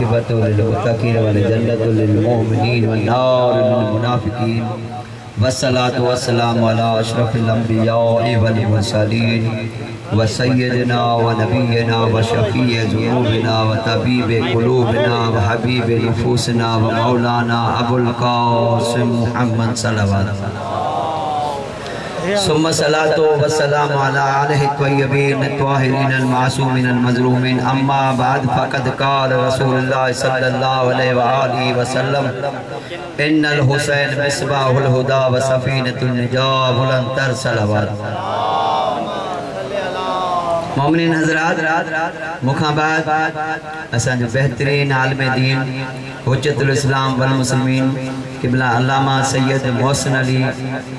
आक़िबतु लिल-मुत्तक़ीन व जन्नतु लिल-मुमिनीन व नारु लिल-मुनाफ़िक़ीन। वस्सलातु वस्सलामु अला अशरफिल अंबिया'i वल मुरसलीन व सय्यिदिना व नबिय्यिना व शफ़ी'i ज़ुनूबिना व तबीबि क़ुलूबिना व हबीबि नुफ़ूसिना व मौलाना अबुल क़ासिम मुहम्मद सल्लल्लाहु सुम्मा सलातो व सलाम अला आलिहि त्वय्यबीन त्वाहिरीन अल-मासूमीन अल-मज़लूमीन। अम्मा बाद फ़क़द क़ाल रसूलुल्लाह सल्लल्लाहु अलैहि व आलिहि व सल्लम इन्नल हुसैन मिस्बाहुल हुदा व सफ़ीनतुन निजाह बुलंदतर सलावत। मोमिनीन हज़रात, मुखां बाद असांजो बेहतरीन आलिम दीन हुज्जतुल इस्लाम वल मुस्लिमीन क़िबला अल्लामा सैयद मोहसिन अली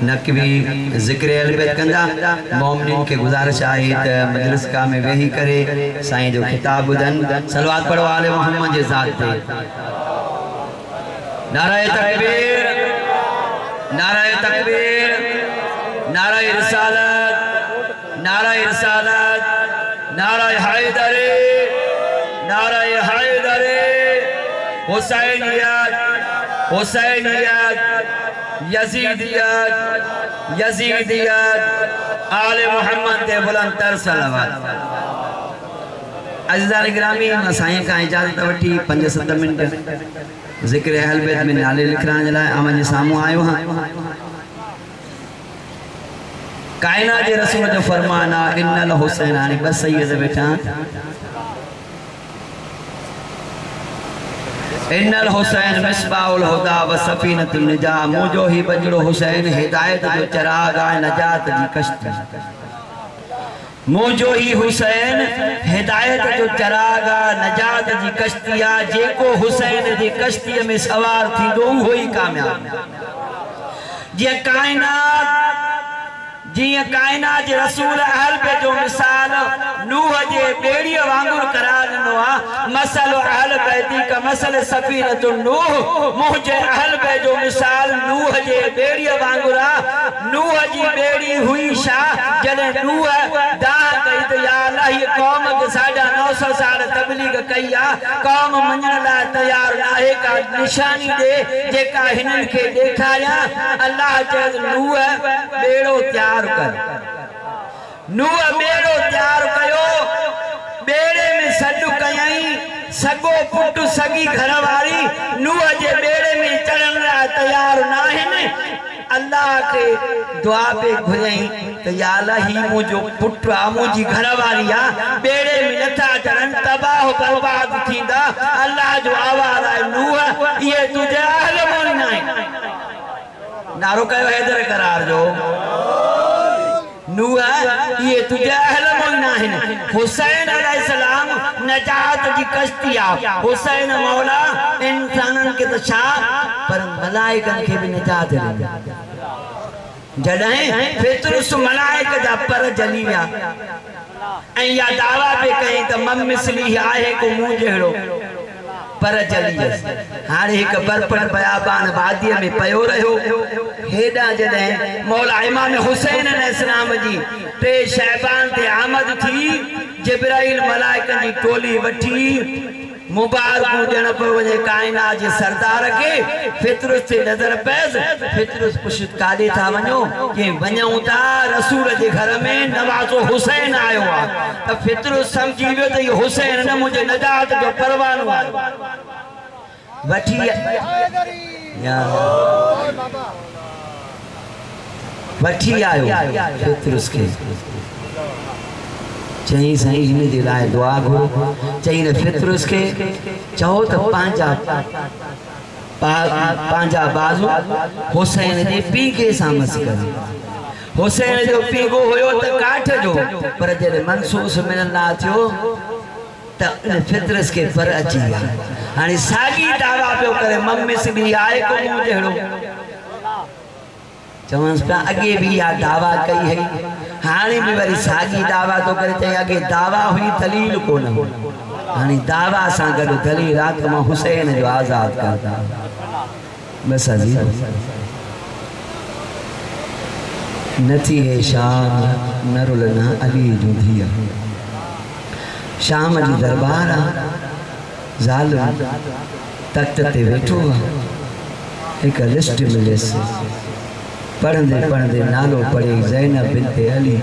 नक़वी ज़िक्र अलबैत कंदा। मोमिनीन के गुज़ारिश आहे त मजलिस का में वेही करे साईं जो खिताब ॿुधन। सलवात पढ़ो आले मोहम्मद जे ज़ात ते। नाराए तकबीर, नाराए तकबीर, नाराए रिसालत, नाराए रिसालत, नाराए हैदरी, नाराए हैदरी। हुसैनियत, हुसैनियत, यजीदियत, यजीदियत, आले मोहम्मद दे बुलंदतर सलावत। अज़ीज़ान गिरामी, मां साईं का इजाज़त वठी 5-7 मिनट ज़िक्र अहल बैत में नाले लिखण जे लाइ अवं साम्हूं आयो हां। कायनात जे रसूल जो फरमान आहे इन्नल हुसैन, हाणे बस सैयद वेठा इन्नल हुसैन मिस्बाहुल हुदा व सफ़ीनतुन निजाह। मुझो ही बजड़ो हुसैन हिदायत जो चराग आहे नजात जी कश्ती। मुझो ही हुसैन हिदायत जो चराग आहे नजात जी कश्ती आहे। जेको हुसैन जी कश्ती में सवार थींदो उहो ही कामयाब। जे कायनात जे रसूल अहल बे जो मिसाल नूह जे बेड़ी वांगुर करार ॾिनो आहे। मसल अहल बैती का मसल सफ़ीनतुन नूह। मुझे अहल बे जो मिसाल नूह जे बेड़ी वांगुर आहे। नूह जी बेड़ी हुई छा जॾहिं नूह दाह कई त या अल्लाह ये कौम के 950 साल तबलीग कई आहे। कौम मञण लाइ तयार नाहे। का निशानी दे जेका हिननि खे ॾेखारियां। अल्लाह चए नूह बेड़ो तयार कर। नूह बेड़ो तैयार कयो। बेड़े में सॾु कयई। सगो पुट सगी घरवारी नूह जे बेड़े में चढ़ण लाइ तैयार न आहिनि। अल्लाह के दुआ पे घुरई त या अल्लाह ही मुझो पुट आ, मुझी घरवारी आ, बेड़े में नथा चढ़न, तबाह बर्बाद थींदा। अल्लाह जो आवाज़ आहे नूह ये तुझे अहल मोनी न आहे। नारो कयो हैदर करार जो। नूह ये तुझे अहल मोई न आहिनि। हुसैन अलैहिस्सलाम नजात जी कश्ती आहे। हुसैन मौला इंसानन के त छा पर मलाइकन के भी नजात ॾिनी। जॾहिं फितरुस मलाइक जा पर जली विया ऐं या दावा पे कई त मम मिसली आहे को मूं जहिड़ो पर जली वियसि। हाणे हिकु बर्फड़ बयाबान वादीअ में पयो रहियो। हेॾा जॾहिं मौला इमाम हुसैन अलैहिस्सलाम जी 3 शहबान ते आमद थी। जिब्राइल मलाइकनि जी टोली वठी मुबारकूं ॾियण पियो वञे कायनात जे सरदार खे। फितरुस ते नज़र पयसि। फितरुस पुछियो काॾे था वञो? कि वञूं था रसूल जे घर में नवाज़ो हुसैन आयो आहे। त फितरुस सम्झी वियो त इहो हुसैन न मुंहिंजे नजात जो परवानो आहे। वठी आयो फितरुस खे। चई साईं हिन जे लाइ दुआ घुरो। चई न फितरुस खे चओ त पंहिंजा बाज़ू हुसैन जे पीउ खे सां मस करे। हुसैन जो पीउ हुयो त काठ जो, पर जॾहिं मनसूस मिलण लाइ थियो त फितरुस के पर अची विया। हाणे साॻी दावा पियो करे मम मिसली आहे को मूं जहिड़ो। चवंसि पिया अॻे बि इहा दावा कई हुई, हाणे बि वरी साॻी दावा थो करे। चई अॻे दावा हुई दलील कोन हो, हाणे दावा सां गॾु दलील आहे त मां हुसैन जो आज़ाद करता। बसि अजी नथी है शाम नरुलना अली जो धिया। शाम जी दरबार ज़ालिम तख्त ते वेठो एक लिस्ट मिले से पढ़ंदे पढ़ंदे नालो पढ़े ज़ैनब बिनते अली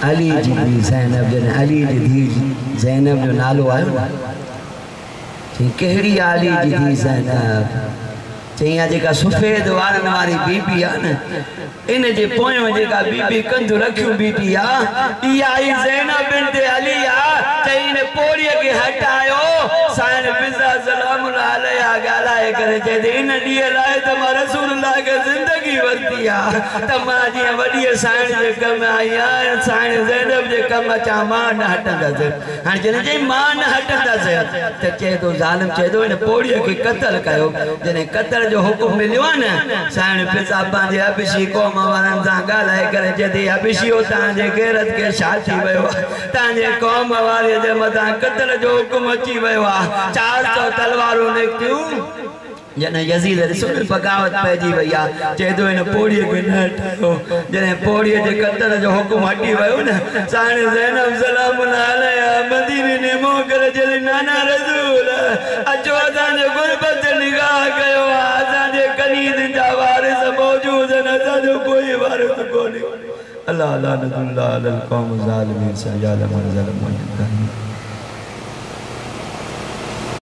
अली जी दी ज़ैनब जन अली जी दी ज़ैनब जो नालो आयो ची केड़ी अली जी दी ज़ैनब चईया जेका सफेद वारन वारी बीबी आ न इन जे पोयो जेका बीबी कंधु रखियो बीबी आ इया आई ज़ैनब बिनते अली आ चईन पोड़ी के हटायो साईं बिज़ा सलाम अलैहा गालाए करे जे इन डी लाए त मा रसूलुल्लाह के जिंदगी वरती आ त मा जी वडी साईं जे कम आई आ साईं ज़ैनब जे कम चा मा न हटंदा हां जने जे मा न हटंदा त चे तो ज़ालिम चे तो इन पोड़ी के कत्ल कयो जने कत्ल जो हुकुम मिलियो न साईं पिता पांजे अभिषी कौम वारन सा गालाए करे जदी अभिषी तांजे गैरत के शादी वयो तांजे कौम वाले जे मथा कत्ल जो हुकुम अची वयो 400 तलवारूं निकतियूं जने यजीद रसूल बगावत पैजी वया चेदो इन पोड़ी के न हटायो जने पोड़ी जे कत्ल जो हुकुम हटी वयो न साईं ज़ैनब सलाम अलैहा मदीने ने मोह करे जले नाना रसूल अचो तांजे गुरबत निगाह कयो आजादे कनीद जा वारिस मौजूद न जो कोई वारिस कोनी अल्लाह लानतुल्लाह अलल कौम ज़ालिमीन सजाल मन ज़लम